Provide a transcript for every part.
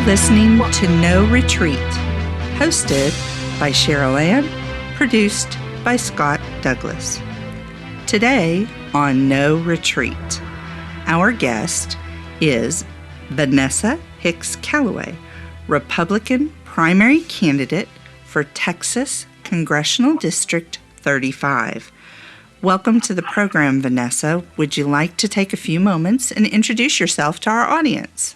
listening to No Retreat, hosted by Cheryl Ann, produced by Scott Douglas. Today on No Retreat, our guest is Vanessa Hicks-Callaway, Republican primary candidate for Texas Congressional District 35. Welcome to the program, Vanessa. Would you like to take a few moments and introduce yourself to our audience?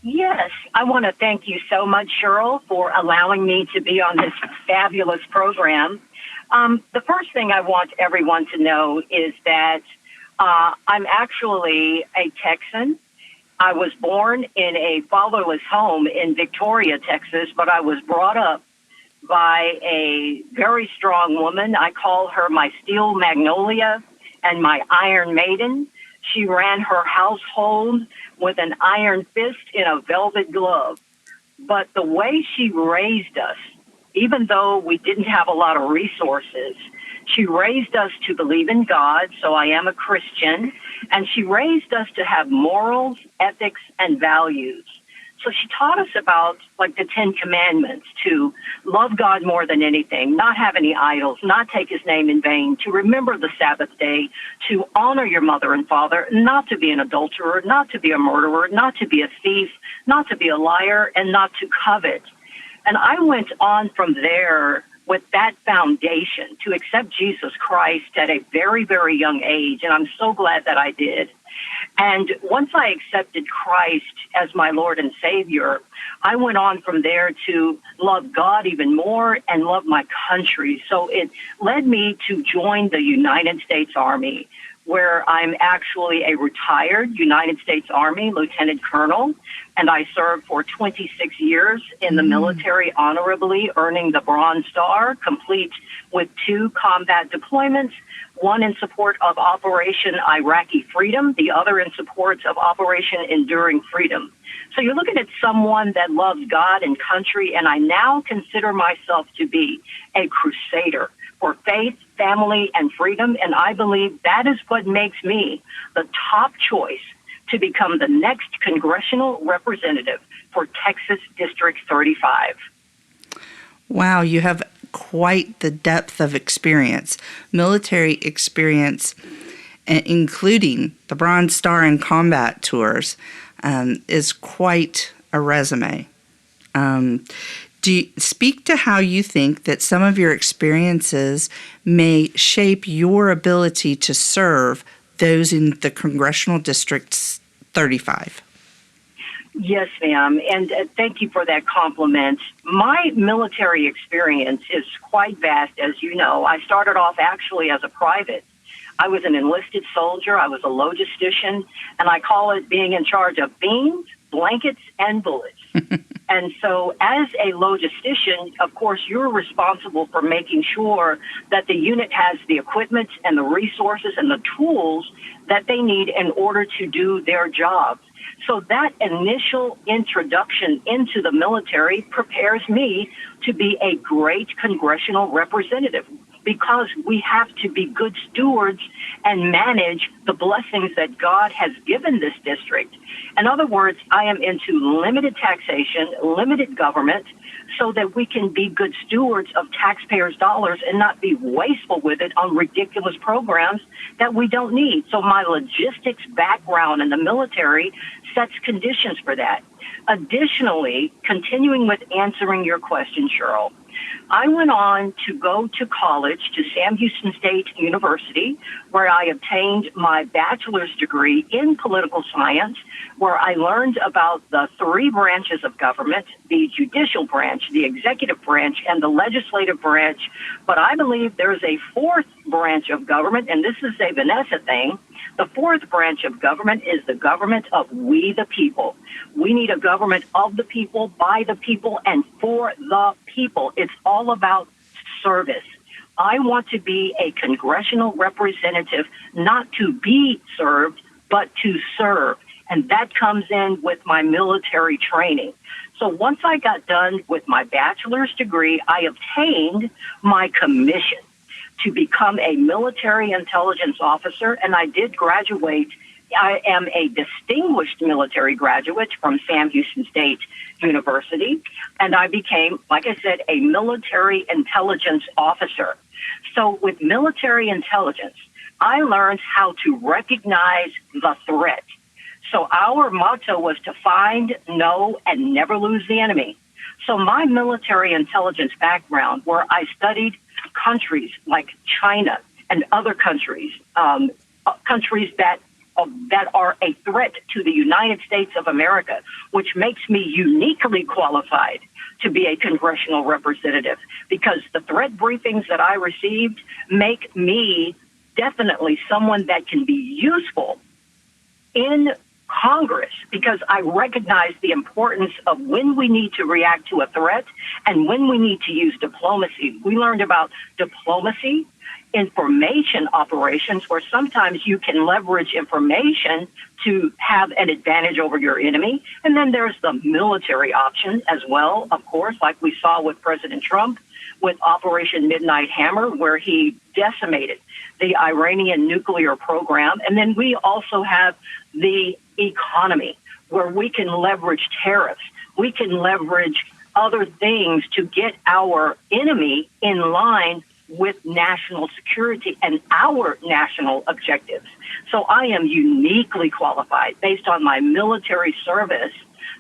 Yes, I want to thank you so much, Cheryl, for allowing me to be on this fabulous program. The first thing I want everyone to know is that I'm actually a Texan. I was born in a fatherless home in Victoria, Texas, but I was brought up by a very strong woman. I call her my steel magnolia and my iron maiden. She ran her household with an iron fist in a velvet glove. But the way she raised us, even though we didn't have a lot of resources, she raised us to believe in God, so I am a Christian, and she raised us to have morals, ethics, and values. So she taught us about, like, the 10 Commandments, to love God more than anything, not have any idols, not take his name in vain, to remember the Sabbath day, to honor your mother and father, not to be an adulterer, not to be a murderer, not to be a thief, not to be a liar, and not to covet. And I went on from there with that foundation to accept Jesus Christ at a very, very young age, and I'm so glad that I did. And once I accepted Christ as my Lord and Savior, I went on from there to love God even more and love my country. So it led me to join the United States Army, where I'm actually a retired United States Army Lieutenant Colonel, and I served for 26 years in the military honorably, earning the Bronze Star, complete with 2 combat deployments, one in support of Operation Iraqi Freedom, the other in support of Operation Enduring Freedom. So you're looking at someone that loves God and country, and I now consider myself to be a crusader for faith, family, and freedom, and I believe that is what makes me the top choice to become the next congressional representative for Texas District 35. Wow, you have quite the depth of experience, military experience, including the Bronze Star and combat tours, is quite a resume. Do you speak to how you think that some of your experiences may shape your ability to serve those in the Congressional Districts 35? Yes, ma'am, and thank you for that compliment. My military experience is quite vast, as you know. I started off actually as a private. I was an enlisted soldier. I was a logistician, and I call it being in charge of beans, blankets, and bullets. And so as a logistician, of course, you're responsible for making sure that the unit has the equipment and the resources and the tools that they need in order to do their jobs. So that initial introduction into the military prepares me to be a great congressional representative, because we have to be good stewards and manage the blessings that God has given this district. In other words, I am into limited taxation, limited government, so that we can be good stewards of taxpayers' dollars and not be wasteful with it on ridiculous programs that we don't need. So my logistics background in the military sets conditions for that. Additionally, continuing with answering your question, Cheryl, I went on to go to college to Sam Houston State University, where I obtained my bachelor's degree in political science, where I learned about the 3 branches of government, the judicial branch, the executive branch, and the legislative branch. But I believe there's a 4th branch of government, and this is a Vanessa thing. The 4th branch of government is the government of we the people. We need a government of the people, by the people, and for the people. It's all about service. I want to be a congressional representative, not to be served, but to serve. And that comes in with my military training. So once I got done with my bachelor's degree, I obtained my commission to become a military intelligence officer, and I did graduate I am a distinguished military graduate from Sam Houston State University, and I became, like I said, a military intelligence officer. So with military intelligence, I learned how to recognize the threat. So our motto was to find, know, and never lose the enemy. So my military intelligence background, where I studied countries like China and other countries, countries that are a threat to the United States of America, which makes me uniquely qualified to be a congressional representative, because the threat briefings that I received make me definitely someone that can be useful in Congress, because I recognize the importance of when we need to react to a threat and when we need to use diplomacy. We learned about diplomacy, information operations, where sometimes you can leverage information to have an advantage over your enemy. And then there's the military option as well, of course, like we saw with President Trump with Operation Midnight Hammer, where he decimated the Iranian nuclear program. And then we also have the economy, where we can leverage tariffs. We can leverage other things to get our enemy in line with national security and our national objectives. So I am uniquely qualified, based on my military service,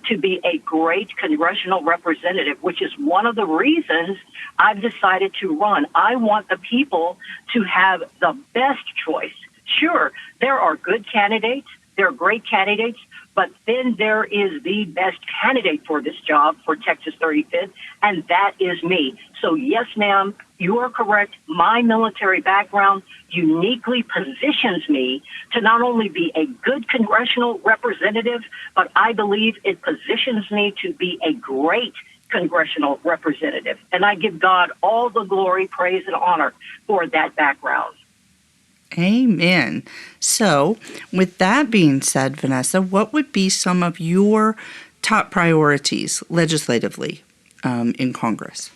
to be a great congressional representative, which is one of the reasons I've decided to run. I want the people to have the best choice. Sure, there are good candidates, there are great candidates, but then there is the best candidate for this job for Texas 35th, and that is me. So yes, ma'am, you are correct. My military background uniquely positions me to not only be a good congressional representative, but I believe it positions me to be a great congressional representative. And I give God all the glory, praise, and honor for that background. Amen. So, with that being said, Vanessa, what would be some of your top priorities legislatively in Congress?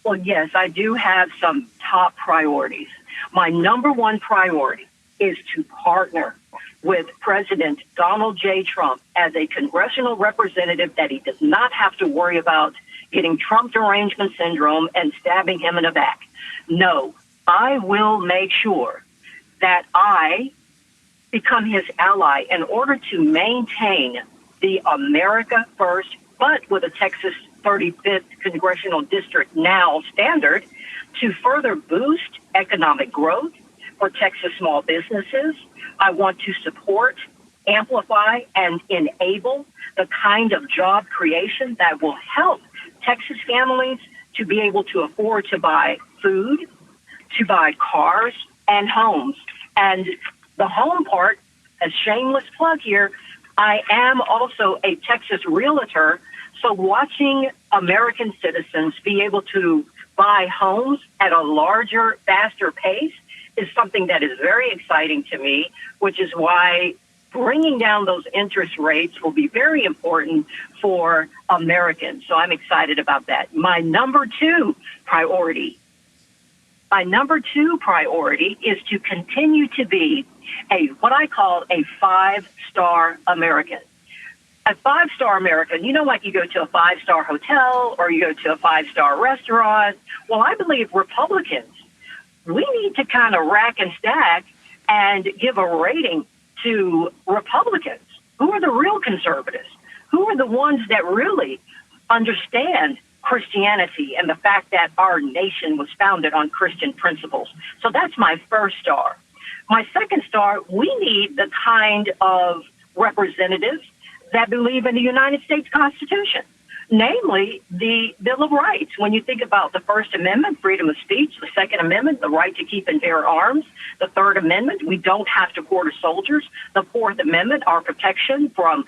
Well, yes, I do have some top priorities. My number one priority is to partner with President Donald J. Trump as a congressional representative, that he does not have to worry about getting Trump derangement syndrome and stabbing him in the back. No, I will make sure that I become his ally in order to maintain the America First, but with a Texas 35th Congressional District now standard, to further boost economic growth for Texas small businesses. I want to support, amplify, and enable the kind of job creation that will help Texas families to be able to afford to buy food, to buy cars, and homes. And the home part, a shameless plug here, I am also a Texas realtor, so watching American citizens be able to buy homes at a larger, faster pace is something that is very exciting to me, which is why bringing down those interest rates will be very important for Americans. So I'm excited about that. My number two priority is to continue to be what I call a five-star American. A five-star American, like you go to a five-star hotel or you go to a five-star restaurant. Well, I believe Republicans, we need to kind of rack and stack and give a rating to Republicans. Who are the real conservatives? Who are the ones that really understand Christianity and the fact that our nation was founded on Christian principles? So that's my first star. My second star, we need the kind of representatives that believe in the United States Constitution, namely the Bill of Rights. When you think about the First Amendment, freedom of speech, the Second Amendment, the right to keep and bear arms, the Third Amendment, we don't have to quarter soldiers, the Fourth Amendment, our protection from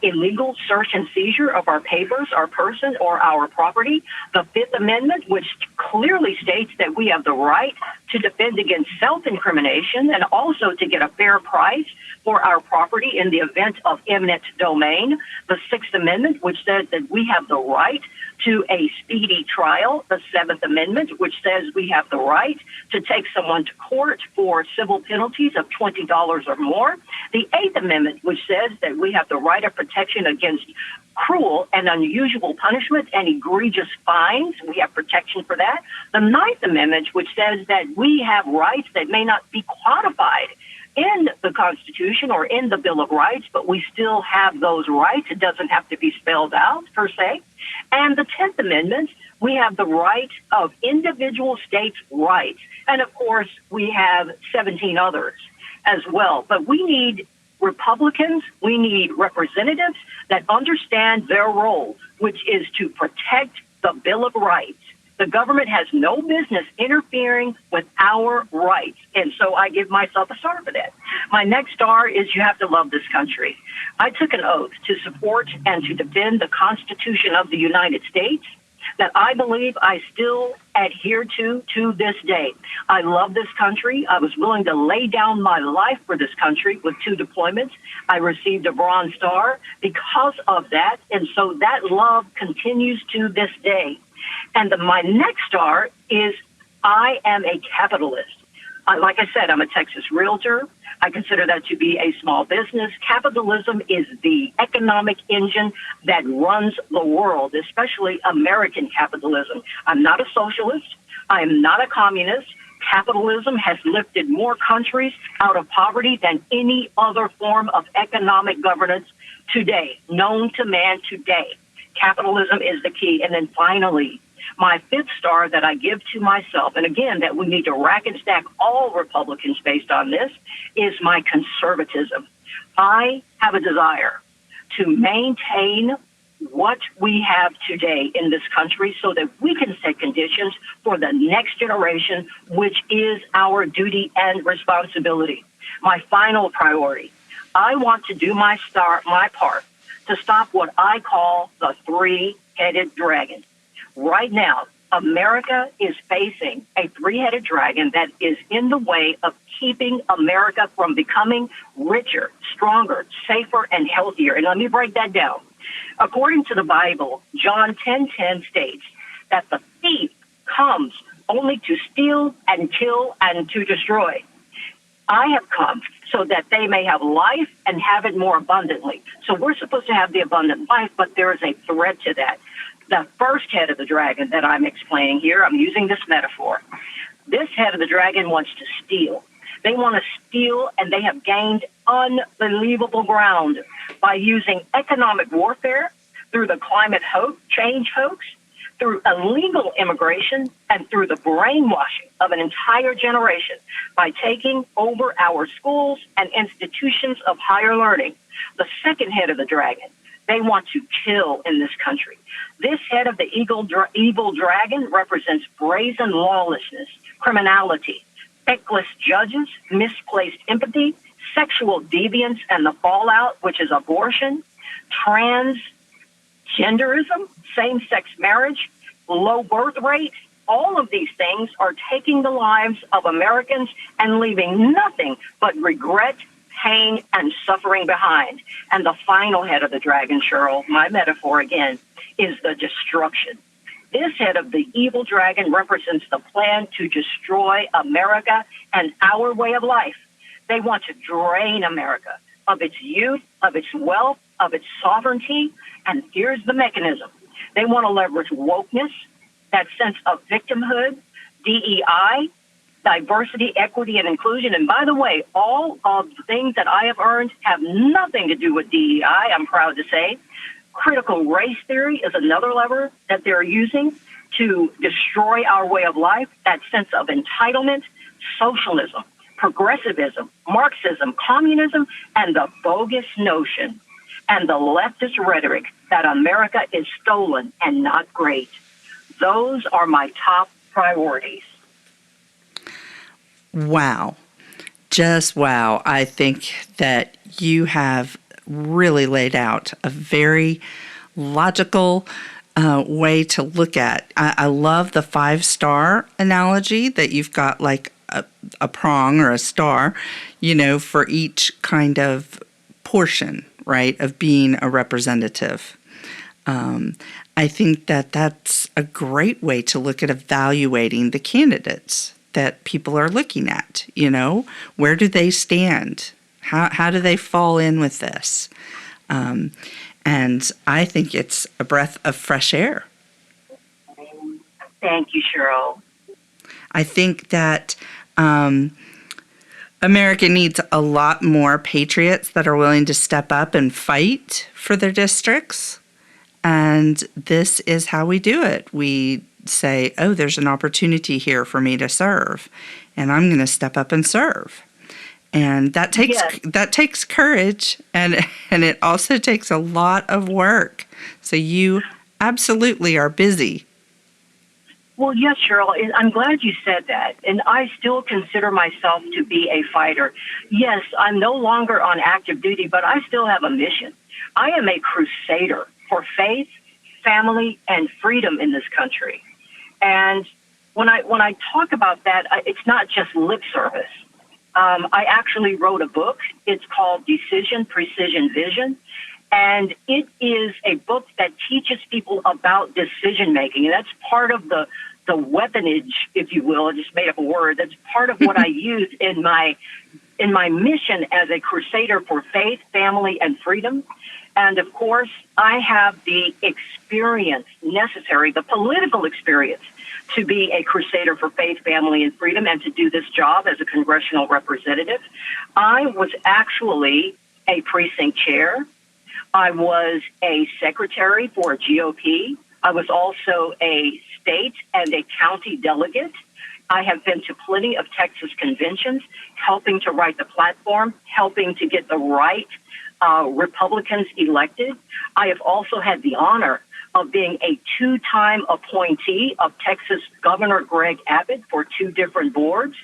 illegal search and seizure of our papers, our person, or our property, the Fifth Amendment, which clearly states that we have the right to defend against self-incrimination and also to get a fair price for our property in the event of eminent domain, the Sixth Amendment, which says that we have the right to a speedy trial, the Seventh Amendment, which says we have the right to take someone to court for civil penalties of $20 or more. The Eighth Amendment, which says that we have the right of protection against cruel and unusual punishment and egregious fines. We have protection for that. The Ninth Amendment, which says that we have rights that may not be codified in the Constitution or in the Bill of Rights, but we still have those rights. It doesn't have to be spelled out, per se. And the 10th Amendment, we have the right of individual states' rights. And, of course, we have 17 others as well. But we need Republicans, we need representatives that understand their role, which is to protect the Bill of Rights. The government has no business interfering with our rights. And so I give myself a star for that. My next star is you have to love this country. I took an oath to support and to defend the Constitution of the United States that I believe I still adhere to this day. I love this country. I was willing to lay down my life for this country with 2 deployments. I received a Bronze Star because of that. And so that love continues to this day. And my next star is I am a capitalist. Like I said, I'm a Texas realtor. I consider that to be a small business. Capitalism is the economic engine that runs the world, especially American capitalism. I'm not a socialist. I am not a communist. Capitalism has lifted more countries out of poverty than any other form of economic governance today, known to man today. Capitalism is the key. And then finally, my 5th star that I give to myself, and again, that we need to rack and stack all Republicans based on this, is my conservatism. I have a desire to maintain what we have today in this country so that we can set conditions for the next generation, which is our duty and responsibility. My final priority, I want to do my part to stop what I call the 3-headed dragon. Right now, America is facing a 3-headed dragon that is in the way of keeping America from becoming richer, stronger, safer, and healthier. And let me break that down. According to the Bible, John 10:10 states that the thief comes only to steal and kill and to destroy. I have come so that they may have life and have it more abundantly. So we're supposed to have the abundant life, but there is a threat to that. The first head of the dragon that I'm explaining here, I'm using this metaphor. This head of the dragon wants to steal. They want to steal, and they have gained unbelievable ground by using economic warfare, through the climate change hoax, through illegal immigration, and through the brainwashing of an entire generation by taking over our schools and institutions of higher learning. The second head of the dragon, they want to kill in this country. This head of the evil dragon represents brazen lawlessness, criminality, feckless judges, misplaced empathy, sexual deviance and the fallout, which is abortion, transgenderism, same-sex marriage, low birth rate. All of these things are taking the lives of Americans and leaving nothing but regret, pain, and suffering behind. And the final head of the dragon, Cheryl, my metaphor again, is the destruction. This head of the evil dragon represents the plan to destroy America and our way of life. They want to drain America of its youth, of its wealth, of its sovereignty, and here's the mechanism. They want to leverage wokeness, that sense of victimhood, DEI, diversity, equity, and inclusion. And by the way, all of the things that I have earned have nothing to do with DEI, I'm proud to say. Critical race theory is another lever that they're using to destroy our way of life, that sense of entitlement, socialism, progressivism, Marxism, communism, and the bogus notion and the leftist rhetoric that America is stolen and not great. Those are my top priorities. Wow. Just wow. I think that you have really laid out a very logical way to look at. I love the 5-star analogy that you've got like a prong or a star, for each kind of portion, right, of being a representative. I think that that's a great way to look at evaluating the candidates that people are looking at. Where do they stand? How do they fall in with this? And I think it's a breath of fresh air. Thank you, Cheryl. I think that America needs a lot more patriots that are willing to step up and fight for their districts. And this is how we do it. We say, oh, there's an opportunity here for me to serve, and I'm going to step up and serve. And that takes courage, and it also takes a lot of work. So you absolutely are busy. Well, yes, Cheryl, I'm glad you said that. And I still consider myself to be a fighter. Yes, I'm no longer on active duty, but I still have a mission. I am a crusader for faith, family, and freedom in this country. And when I talk about that, it's not just lip service. I actually wrote a book. It's called Decision, Precision, Vision. And it is a book that teaches people about decision making. And that's part of the weaponage, if you will. I just made up a word. That's part of what I use in my mission as a crusader for faith, family, and freedom. And of course, I have the experience necessary, the political experience, to be a crusader for faith, family, and freedom, and to do this job as a congressional representative. I was actually a precinct chair. I was a secretary for GOP. I was also a state and a county delegate. I have been to plenty of Texas conventions, helping to write the platform, helping to get the right Republicans elected. I have also had the honor of being a two-time appointee of Texas Governor Greg Abbott for two different boards.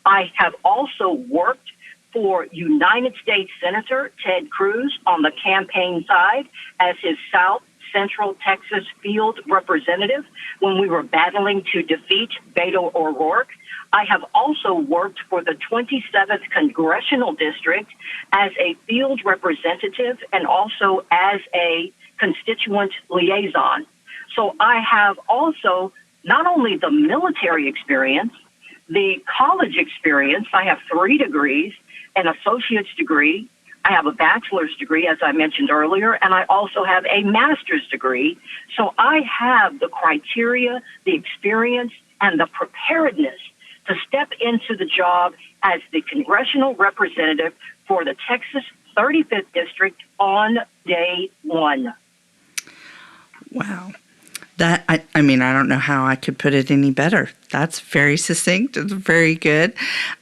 I have also worked for United States Senator Ted Cruz on the campaign side as his South Central Texas field representative when we were battling to defeat Beto O'Rourke. I have also worked for the 27th Congressional District as a field representative and also as a constituent liaison. So I have also not only the military experience, the college experience. I have 3 degrees, an associate's degree. I have a bachelor's degree, as I mentioned earlier, and I also have a master's degree. So I have the criteria, the experience, and the preparedness to step into the job as the congressional representative for the Texas 35th District on day one. Wow. I mean, I don't know how I could put it any better. That's very succinct. It's very good.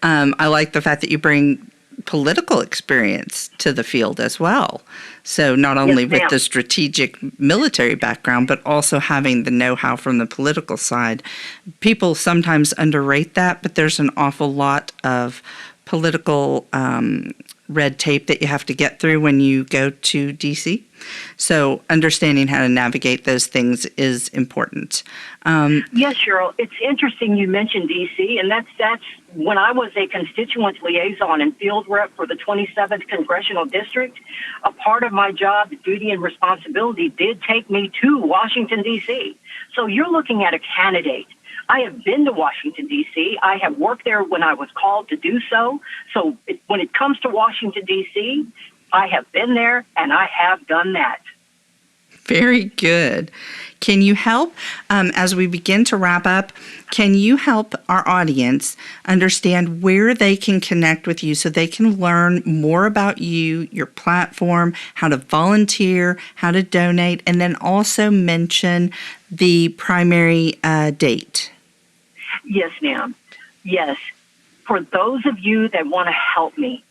I like the fact that you bring political experience to the field as well. So not only with the strategic military background, but also having the know-how from the political side. People sometimes underrate that, but there's an awful lot of political red tape that you have to get through when you go to D.C. So understanding how to navigate those things is important. Yes, Cheryl, it's interesting you mentioned D.C., and that's when I was a constituent liaison and field rep for the 27th Congressional District. A part of my job, duty and responsibility, did take me to Washington, D.C. So you're looking at a candidate. I have been to Washington, D.C. I have worked there when I was called to do so. So when it comes to Washington, D.C., I have been there and I have done that. Very good. Can you help, as we begin to wrap up, can you help our audience understand where they can connect with you so they can learn more about you, your platform, how to volunteer, how to donate, and then also mention the primary date? Yes, ma'am. Yes. For those of you that want to help me,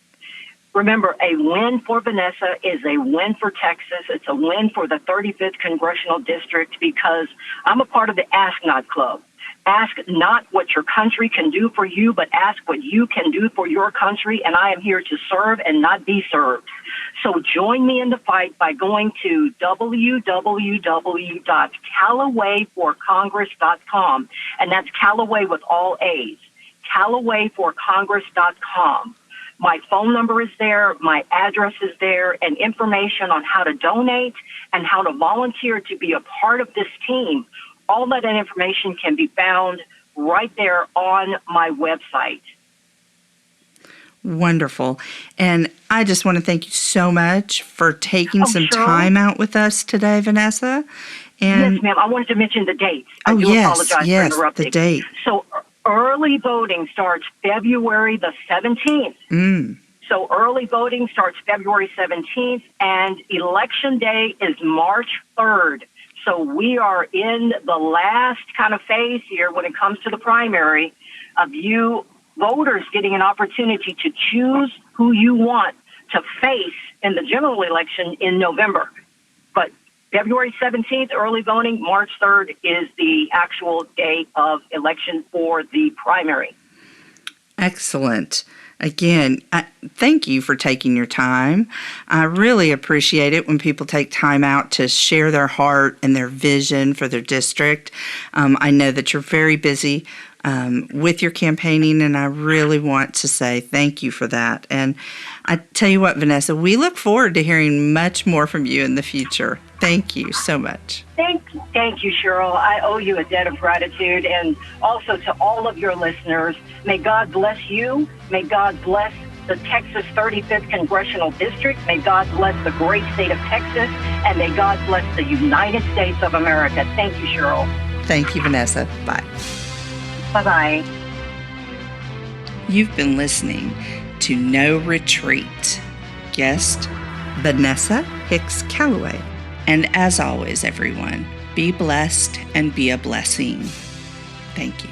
remember, a win for Vanessa is a win for Texas. It's a win for the 35th Congressional District because I'm a part of the Ask Not Club. Ask not what your country can do for you, but ask what you can do for your country, and I am here to serve and not be served. So join me in the fight by going to www.callawayforcongress.com, and that's Callaway with all A's, callawayforcongress.com. My phone number is there, my address is there, and information on how to donate and how to volunteer to be a part of this team. All that information can be found right there on my website. Wonderful. And I just want to thank you so much for taking some Cheryl? time out with us today, Vanessa. And Yes, ma'am. I wanted to mention the dates. I do yes, apologize yes, for interrupting. the date. So early voting starts February the 17th. So early voting starts February 17th, and Election Day is March 3rd. So we are in the last kind of phase here when it comes to the primary of you voters getting an opportunity to choose who you want to face in the general election in November. But February 17th, early voting, March 3rd is the actual day of election for the primary. Excellent. Again, thank you for taking your time. I really appreciate it when people take time out to share their heart and their vision for their district. I know that you're very busy with your campaigning, and I really want to say thank you for that. And I tell you what, Vanessa, we look forward to hearing much more from you in the future. Thank you so much. Thank you, Cheryl. I owe you a debt of gratitude, and also to all of your listeners. May God bless you. May God bless the Texas 35th Congressional District. May God bless the great state of Texas, and may God bless the United States of America. Thank you, Cheryl. Thank you, Vanessa. Bye. Bye-bye. You've been listening to No Retreat. Guest, Vanessa Hicks-Callaway. And as always, everyone, be blessed and be a blessing. Thank you.